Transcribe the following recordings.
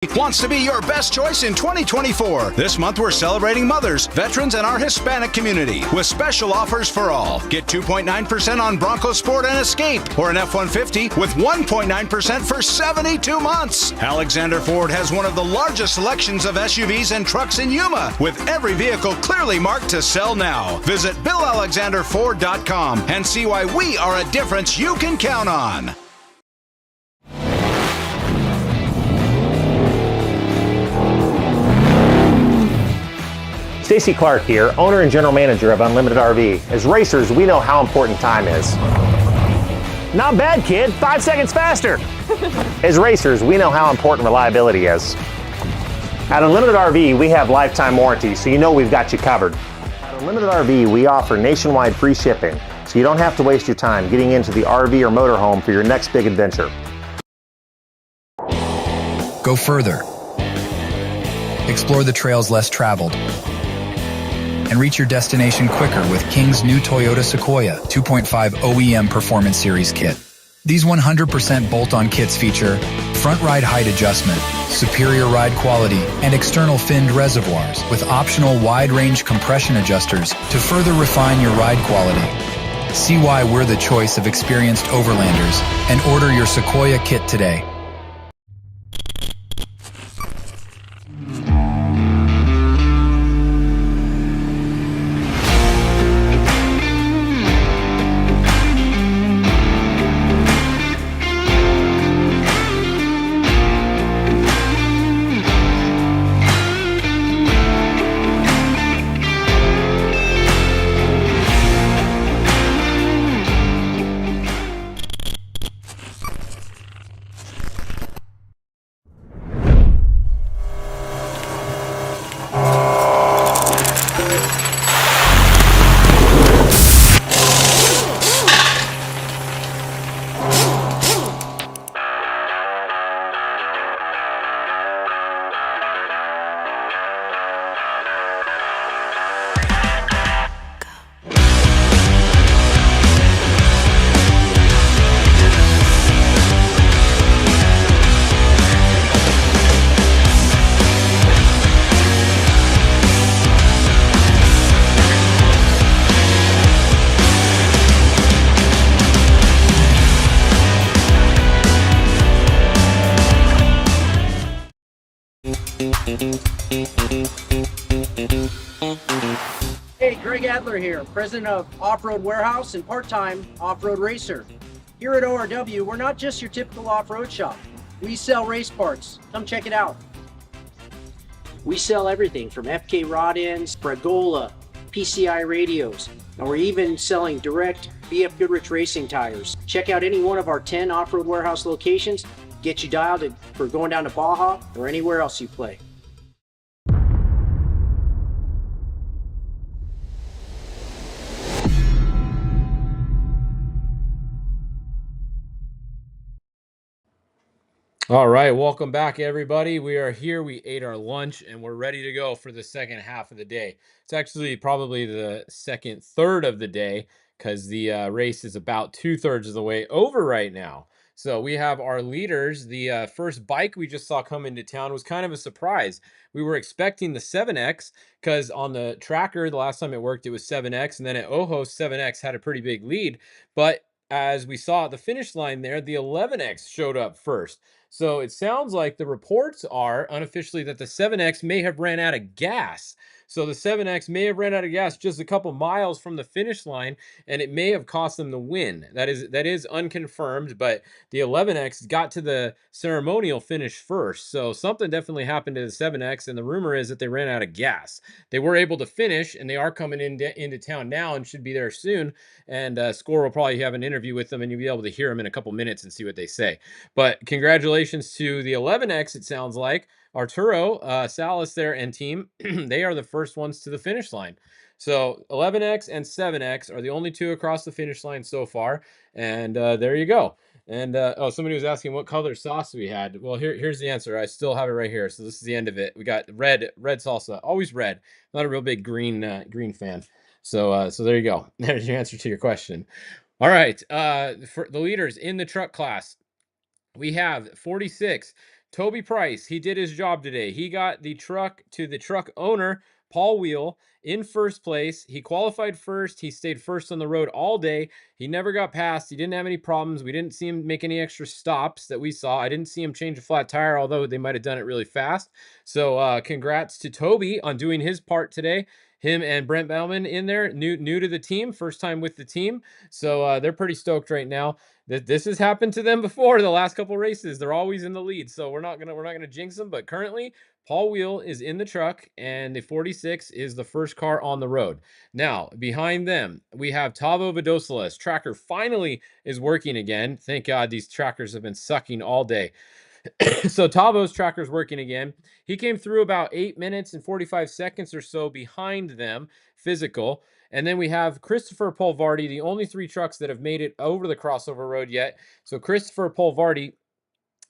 wants to be your best choice in 2024. This month we're celebrating mothers, veterans, and our Hispanic community with special offers for all. Get 2.9% on Bronco Sport and Escape or an F-150 with 1.9% for 72 months. Alexander Ford has one of the largest selections of SUVs and trucks in Yuma, with every vehicle clearly marked to sell now. Visit BillAlexanderFord.com and see why we are a difference you can count on. Stacy Clark here, owner and general manager of Unlimited RV. As racers, we know how important time is. Not bad, kid. 5 seconds faster. As racers, we know how important reliability is. At Unlimited RV, we have lifetime warranty, so you know we've got you covered. At Unlimited RV, we offer nationwide free shipping, so you don't have to waste your time getting into the RV or motorhome for your next big adventure. Go further. Explore the trails less traveled. And reach your destination quicker with King's new Toyota Sequoia 2.5 OEM Performance Series kit. These 100% bolt-on kits feature front ride height adjustment, superior ride quality, and external finned reservoirs with optional wide-range compression adjusters to further refine your ride quality. See why we're the choice of experienced overlanders and order your Sequoia kit today. Hey, Greg Adler here, president of Off-Road Warehouse and part-time off-road racer. Here at ORW, we're not just your typical off-road shop. We sell race parts. Come check it out. We sell everything from FK rod ends, Bregola, PCI radios, and we're even selling direct BFGoodrich racing tires. Check out any one of our 10 Off-Road Warehouse locations. Get you dialed for going down to Baja or anywhere else you play. All right, welcome back, everybody. We are here. We ate our lunch, and we're ready to go for the second half of the day. It's actually probably the second third of the day because the race is about 2/3 of the way over right now. So we have our leaders. The first bike we just saw come into town was kind of a surprise. We were expecting the 7X because on the tracker, the last time it worked, it was 7X, and then at Ojo, 7X had a pretty big lead. But as we saw at the finish line there, the 11X showed up first. So it sounds like the reports are unofficially that the 7X may have ran out of gas. So the 7X may have ran out of gas just a couple miles from the finish line, and it may have cost them the win. That is unconfirmed, but the 11X got to the ceremonial finish first. So something definitely happened to the 7X, and the rumor is that they ran out of gas. They were able to finish, and they are coming into town now and should be there soon. And Score will probably have an interview with them, and you'll be able to hear them in a couple minutes and see what they say. But congratulations to the 11X, it sounds like. Arturo Salas there and team, they are the first ones to the finish line. So 11X and 7X are the only two across the finish line so far. And there you go. And somebody was asking what color sauce we had. Well, here's the answer. I still have it right here. So this is the end of it. We got red salsa, always red. Not a real big green fan. So there you go. There's your answer to your question. All right. For the leaders in the truck class, we have 46 Toby Price, he did his job today. He got the truck to the truck owner, Paul Wheel, in first place. He qualified first. He stayed first on the road all day. He never got passed. He didn't have any problems. We didn't see him make any extra stops that we saw. I didn't see him change a flat tire, although they might have done it really fast. So congrats to Toby on doing his part today. Him and Brent Bauman in there, new to the team, first time with the team. So they're pretty stoked right now. This has happened to them before. The last couple races, they're always in the lead. So we're not gonna jinx them. But currently, Paul Wheel is in the truck, and the 46 is the first car on the road. Now, behind them, we have Tavo Vadosela's tracker finally is working again. Thank God these trackers have been sucking all day. So Tavo's tracker's working again. He came through about 8 minutes and 45 seconds or so behind them, physical. And then we have Christopher Polvardi, the only 3 trucks that have made it over the crossover road yet. So Christopher Polvardi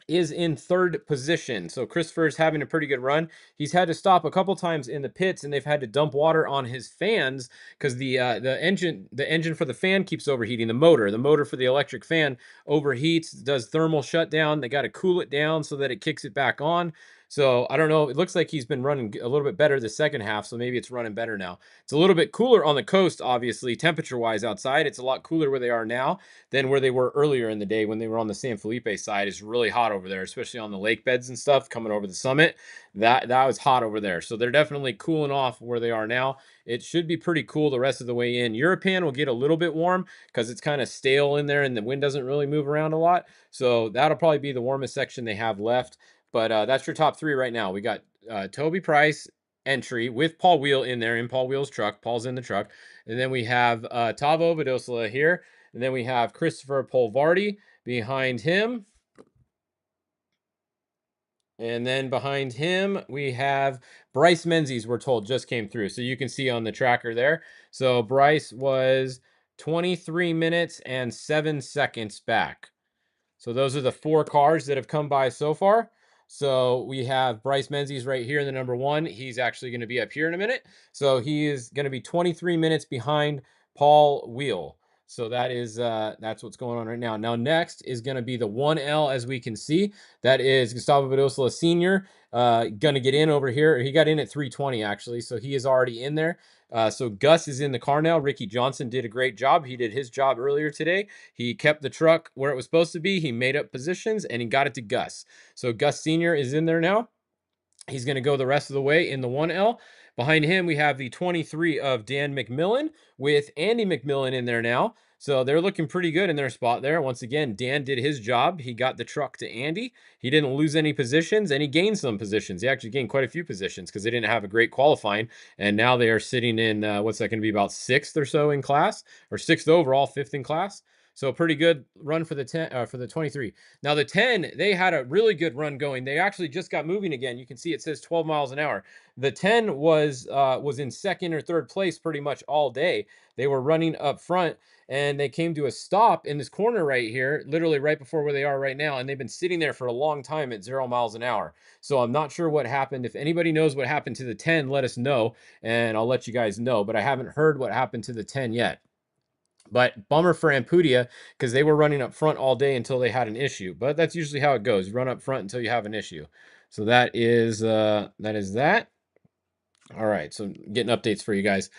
is in third position. So Christopher's having a pretty good run. He's had to stop a couple times in the pits, and they've had to dump water on his fans because the engine for the fan keeps overheating. The motor for the electric fan overheats, does thermal shutdown. They got to cool it down so that it kicks it back on. So I don't know. It looks like he's been running a little bit better the second half, so maybe it's running better now. It's a little bit cooler on the coast, obviously, temperature-wise outside. It's a lot cooler where they are now than where they were earlier in the day when they were on the San Felipe side. It's really hot over there, especially on the lake beds and stuff coming over the summit. That was hot over there. So they're definitely cooling off where they are now. It should be pretty cool the rest of the way in. European will get a little bit warm because it's kind of stale in there and the wind doesn't really move around a lot. So that'll probably be the warmest section they have left. But that's your top 3 right now. We got Toby Price entry with Paul Wheel in there, in Paul Wheel's truck. Paul's in the truck. And then we have Tavo Vadosela here. And then we have Christopher Polvardi behind him. And then behind him, we have Bryce Menzies, we're told, just came through. So you can see on the tracker there. So Bryce was 23 minutes and 7 seconds back. So those are the 4 cars that have come by so far. So we have Bryce Menzies right here in the number 1. He's actually going to be up here in a minute. So he is going to be 23 minutes behind Paul Wheel. So that is that's what's going on right now. Now next is going to be the 1L, as we can see. That is Gustavo Vadosela Sr. Going to get in over here. He got in at 3:20 actually, so he is already in there. So Gus is in the car now. Ricky Johnson did a great job. He did his job earlier today. He kept the truck where it was supposed to be. He made up positions and he got it to Gus. So Gus Sr. is in there now. He's going to go the rest of the way in the 1L. Behind him, we have the 23 of Dan McMillan with Andy McMillan in there now. So they're looking pretty good in their spot there. Once again, Dan did his job. He got the truck to Andy. He didn't lose any positions, and he gained some positions. He actually gained quite a few positions because they didn't have a great qualifying. And now they are sitting in, what's that going to be, about 6th or so in class, or 6th overall, 5th in class. So pretty good run for the 10, for the 23. Now the 10, they had a really good run going. They actually just got moving again. You can see it says 12 miles an hour. The 10 was in second or third place pretty much all day. They were running up front and they came to a stop in this corner right here, literally right before where they are right now. And they've been sitting there for a long time at 0 miles an hour. So I'm not sure what happened. If anybody knows what happened to the 10, let us know and I'll let you guys know. But I haven't heard what happened to the 10 yet. But bummer for Ampudia because they were running up front all day until they had an issue. But that's usually how it goes. You run up front until you have an issue. So that is that. All right, so getting updates for you guys.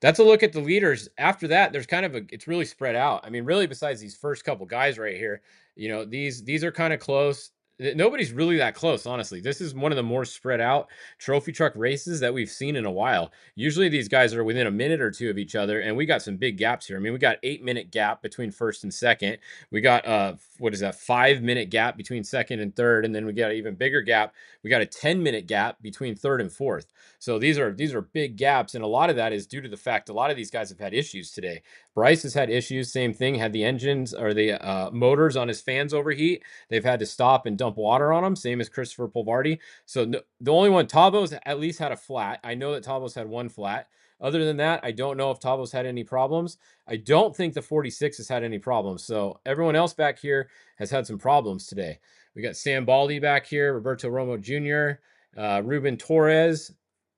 That's a look at the leaders. After that, there's kind of it's really spread out. I mean, really, besides these first couple guys right here, you know, these are kind of close. Nobody's really that close, honestly. This is one of the more spread out trophy truck races that we've seen in a while. Usually these guys are within a minute or 2 of each other, and we got some big gaps here. I mean, we got 8-minute gap between first and second. We got what is that, 5-minute gap between second and third, and then we got an even bigger gap. We got a 10-minute gap between third and fourth. So these are big gaps, and a lot of that is due to the fact a lot of these guys have had issues today. Bryce has had issues, same thing, had the engines or the motors on his fans overheat. They've had to stop and dump water on them, same as Christopher Polvardi. So the only one, Tavo's at least had a flat. I know that Tavo's had 1 flat. Other than that, I don't know if Tavo's had any problems. I don't think the 46 has had any problems. So everyone else back here has had some problems today. We got Sam Baldi back here, Roberto Romo Jr., Ruben Torres.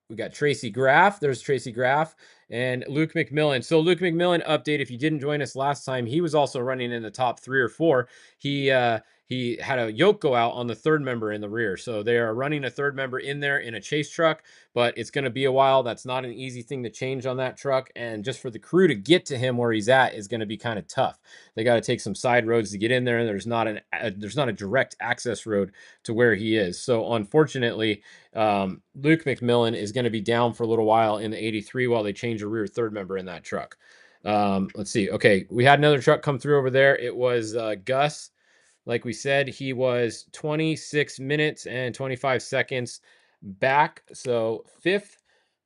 We got Tracy Graff. There's Tracy Graff and Luke McMillan. So Luke McMillan, update, if you didn't join us last time, he was also running in the top 3 or 4. He he had a yoke go out on the third member in the rear. So they are running a third member in there in a chase truck, but it's going to be a while. That's not an easy thing to change on that truck. And just for the crew to get to him where he's at is going to be kind of tough. They got to take some side roads to get in there, and there's not a direct access road to where he is. So unfortunately, Luke McMillan is going to be down for a little while in the 83 while they change a rear third member in that truck. Let's see. Okay, we had another truck come through over there. It was Gus. Like we said, he was 26 minutes and 25 seconds back. So 5th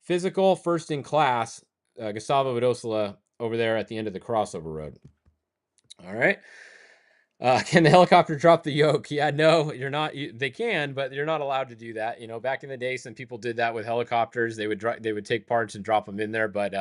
physical, first in class, Gustavo Vidosola over there at the end of the crossover road. All right. Can the helicopter drop the yoke? Yeah, no, you're not. They can, but you're not allowed to do that. You know, back in the day, some people did that with helicopters. They would take parts and drop them in there. But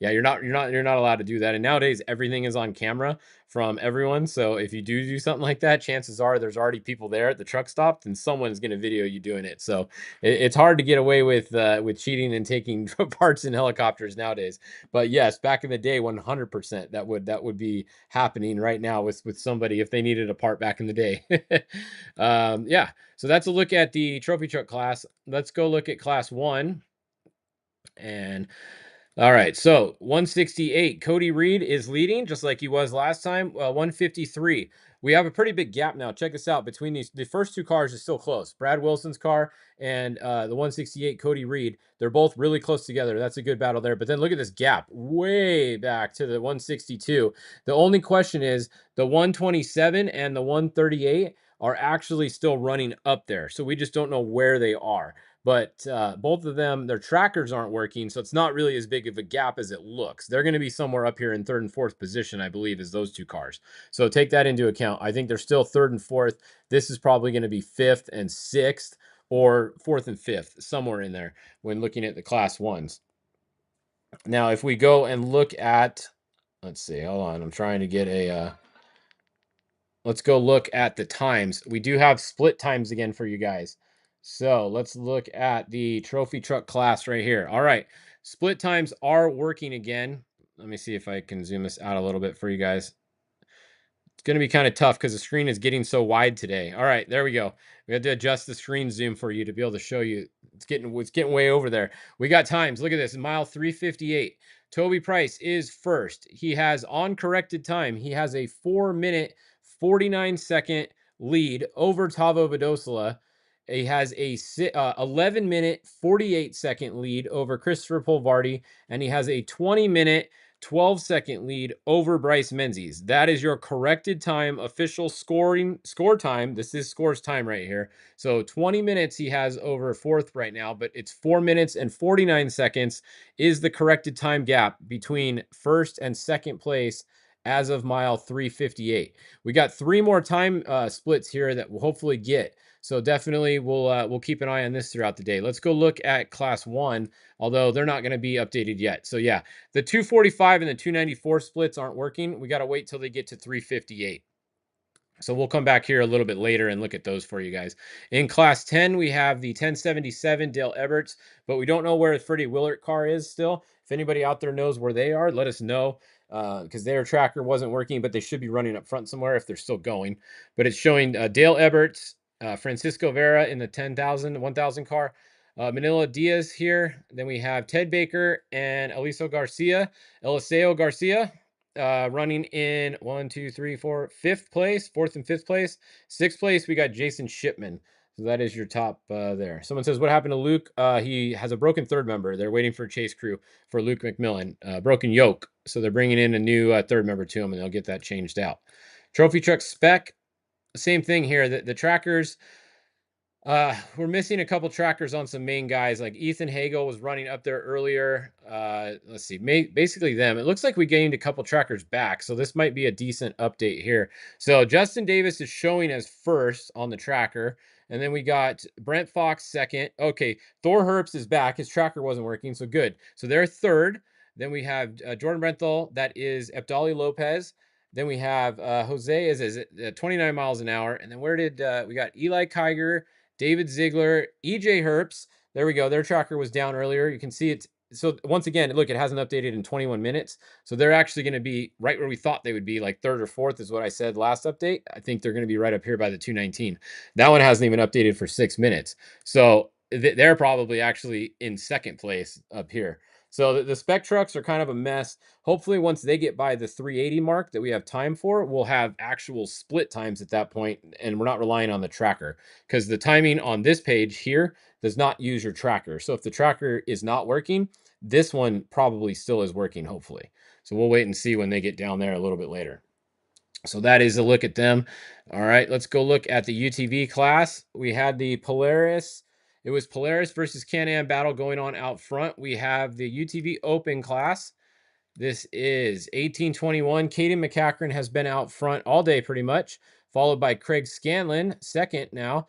yeah, you're not allowed to do that. And nowadays, everything is on camera from everyone. So if you do something like that, chances are there's already people there at the truck stop, and someone's going to video you doing it. So it's hard to get away with cheating and taking parts in helicopters nowadays. But yes, back in the day, 100% that would be happening right now with somebody if they needed a part back in the day. Yeah, so that's a look at the trophy truck class. Let's go look at class 1. And all right, so 168, Cody Reed is leading just like he was last time. 153, we have a pretty big gap now. Check this out. Between the first two cars is still close. Brad Wilson's car and the 168 Cody Reed, they're both really close together. That's a good battle there. But then look at this gap way back to the 162. The only question is the 127 and the 138 are actually still running up there. So we just don't know where they are. But both of them, their trackers aren't working, so it's not really as big of a gap as it looks. They're going to be somewhere up here in 3rd and 4th position, I believe, as those two cars. So take that into account. I think they're still 3rd and 4th. This is probably going to be 5th and 6th, or 4th and 5th, somewhere in there when looking at the class 1s. Now, if we go and look at, let's see, hold on, I'm trying to get a... let's go look at the times. We do have split times again for you guys. So let's look at the trophy truck class right here. All right, split times are working again. Let me see if I can zoom this out a little bit for you guys. It's going to be kind of tough because the screen is getting so wide today. All right, there we go. We had to adjust the screen zoom for you to be able to show you. It's getting way over there. We got times. Look at this. Mile 358. Toby Price is first. He has on corrected time. He has a 4-minute, 49-second lead over Tavo Vidosola. He has a 11-minute, 48-second lead over Christopher Polvardi, and he has a 20-minute, 12-second lead over Bryce Menzies. That is your corrected time, official score time. This is scores time right here. So 20 minutes he has over 4th right now, but it's 4 minutes and 49 seconds is the corrected time gap between 1st and 2nd place as of mile 358. We got 3 more time splits here that we'll hopefully get. So definitely we'll keep an eye on this throughout the day. Let's go look at class 1, although they're not going to be updated yet. So yeah, the 245 and the 294 splits aren't working. We got to wait till they get to 358. So we'll come back here a little bit later and look at those for you guys. In class 10, we have the 1077 Dale Eberts, but we don't know where the Freddie Willert car is still. If anybody out there knows where they are, let us know, because their tracker wasn't working, but they should be running up front somewhere if they're still going. But it's showing Dale Eberts, Francisco Vera in the 10,000 car, Manila Diaz here. Then we have Ted Baker and Eliseo Garcia running in 5th place, 4th and 5th place. 6th place, we got Jason Shipman. So that is your top there. Someone says, what happened to Luke? He has a broken third member. They're waiting for a chase crew for Luke McMillan. Broken yoke. So they're bringing in a new third member to him, and they'll get that changed out. Trophy truck spec. Same thing here. The trackers, we're missing a couple trackers on some main guys. Like Ethan Hagel was running up there earlier. Let's see, basically them. It looks like we gained a couple trackers back, so this might be a decent update here. So Justin Davis is showing as first on the tracker, and then we got Brent Fox second. Okay, Thor Herbst is back. His tracker wasn't working, so good. So they're third. Then we have Jordan Brenthal. That is Ebdali Lopez. Then we have Jose is at 29 miles an hour. And then where did we got Eli Kiger, David Ziegler, EJ Herbst. There we go. Their tracker was down earlier. You can see it's so once again, look, it hasn't updated in 21 minutes. So they're actually going to be right where we thought they would be, like third or fourth is what I said last update. I think they're going to be right up here by the 219. That one hasn't even updated for 6 minutes. So they're probably actually in second place up here. So the spec trucks are kind of a mess. Hopefully, once they get by the 380 mark that we have time for, we'll have actual split times at that point, and we're not relying on the tracker, because the timing on this page here does not use your tracker. So if the tracker is not working, this one probably still is working, hopefully. So we'll wait and see when they get down there a little bit later. So that is a look at them. All right, let's go look at the UTV class. We had the Polaris. It was Polaris versus Can-Am battle going on out front. We have the UTV Open class. This is 1821. Caden McCachran has been out front all day pretty much, followed by Craig Scanlon, second now.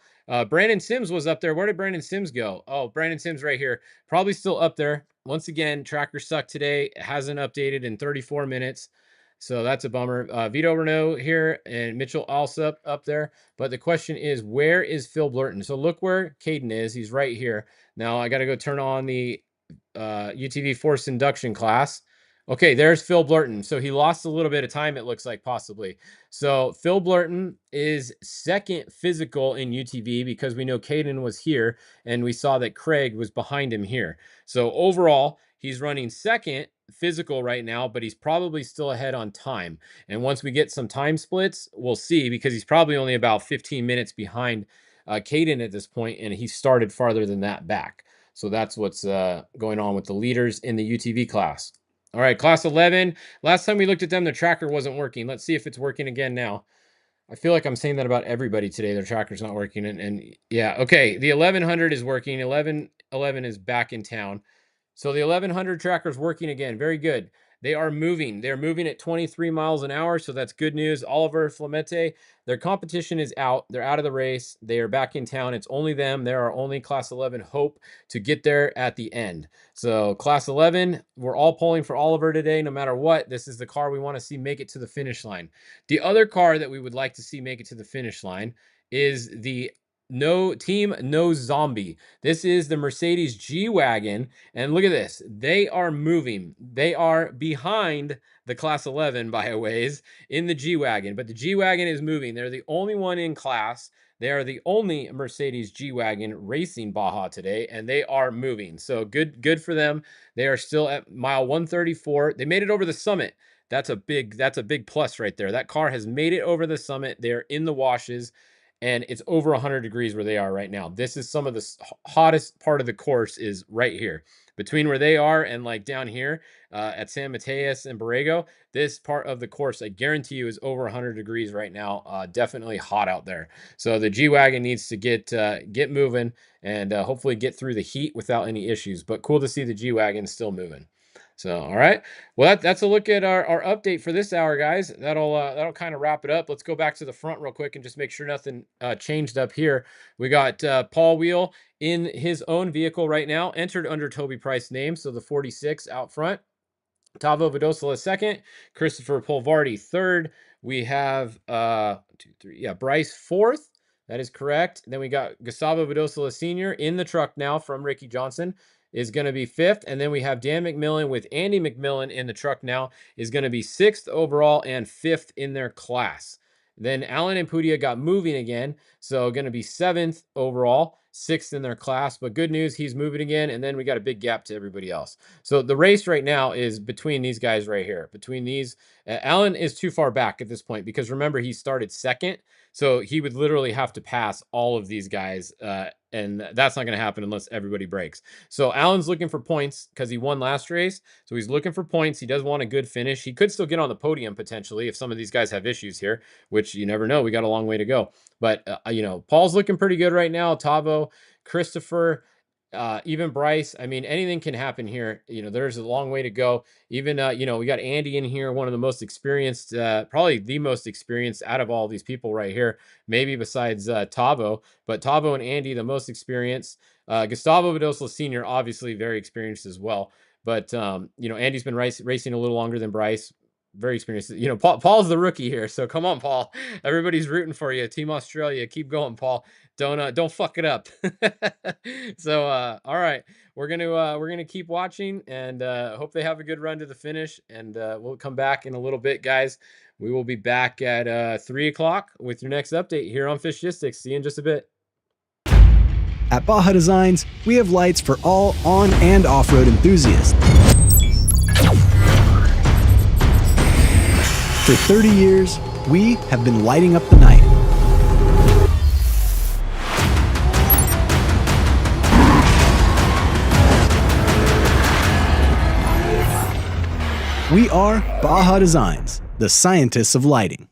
Brandon Sims was up there. Where did Brandon Sims go? Oh, Brandon Sims right here. Probably still up there. Once again, tracker sucked today. It hasn't updated in 34 minutes. So that's a bummer. Vito Renault here and Mitchell Alsup up there. But the question is, where is Phil Blurton? So look where Caden is. He's right here. Now I got to go turn on the UTV forced induction class. Okay, there's Phil Blurton. So he lost a little bit of time, it looks like, possibly. So Phil Blurton is second physical in UTV because we know Caden was here and we saw that Craig was behind him here. So overall, he's running second physical right now, but he's probably still ahead on time. And once we get some time splits, we'll see, because he's probably only about 15 minutes behind Caden at this point, and he started farther than that back. So that's what's going on with the leaders in the UTV class. All right, class 11. Last time we looked at them, the tracker wasn't working. Let's see if it's working again now. I feel like I'm saying that about everybody today. Their tracker's not working. And yeah, okay. The 1100 is working. 1111 is back in town. So the 1100 tracker's working again. Very good. They are moving. They're moving at 23 miles an hour. So that's good news. Oliver Flamete, their competition is out. They're out of the race. They are back in town. It's only them. There are only class 11 hope to get there at the end. So class 11, we're all pulling for Oliver today, no matter what. This is the car we want to see make it to the finish line. The other car that we would like to see make it to the finish line is the No Zombie. This is the Mercedes G-Wagon, and look at this. They are moving. They are behind the class 11 by a ways in the G-Wagon, but the G-Wagon is moving. They're the only one in class. They are the only Mercedes G-Wagon racing Baja today, and they are moving. So good for them. They are still at mile 134. They made it over the summit. That's a big plus right there. That car has made it over the summit. They're in the washes, and it's over 100 degrees where they are right now. This is some of the hottest part of the course is right here. Between where they are and like down here at San Mateus and Borrego, this part of the course, I guarantee you, is over 100 degrees right now. Definitely hot out there. So the G-Wagon needs to get moving and hopefully get through the heat without any issues. But cool to see the G-Wagon still moving. So, all right. Well, that's a look at our update for this hour, guys. That'll kind of wrap it up. Let's go back to the front real quick and just make sure nothing changed up here. We got Paul Wheel in his own vehicle right now, entered under Toby Price's name, so the 46 out front. Tavo Vadosola second, Christopher Polvardi third. We have Bryce fourth. That is correct. Then we got Gustavo Vadosola Sr. in the truck now from Ricky Johnson, is going to be fifth. And then we have Dan McMillan with Andy McMillan in the truck now, is going to be sixth overall and fifth in their class. Then Alan and Pudia got moving again, so going to be seventh overall, sixth in their class. But good news, he's moving again, and then we got a big gap to everybody else. So the race right now is between these guys right here. Between these, Alan is too far back at this point because remember, he started second, so he would literally have to pass all of these guys, and that's not going to happen unless everybody breaks. So Alan's looking for points because he won last race, so he's looking for points. He does want a good finish. He could still get on the podium potentially if some of these guys have issues here, which you never know. We got a long way to go. But, Paul's looking pretty good right now. Tavo, Christopher, even Bryce. I mean, anything can happen here. There's a long way to go. Even, we got Andy in here, one of the most experienced, probably the most experienced out of all these people right here, maybe besides Tavo. But Tavo and Andy, the most experienced. Gustavo Vidosla Sr., obviously very experienced as well. But, Andy's been racing a little longer than Bryce. very experienced. You know, Paul's the rookie here, so come on, Paul. Everybody's rooting for you. Team Australia, keep going, Paul. Don't fuck it up. So all right, we're gonna keep watching, and hope they have a good run to the finish. And we'll come back in a little bit, guys. We will be back at 3 o'clock with your next update here on Fishgistics. See you in just a bit. At Baja Designs, we have lights for all on and off-road enthusiasts. For 30 years, we have been lighting up the night. We are Baja Designs, the scientists of lighting.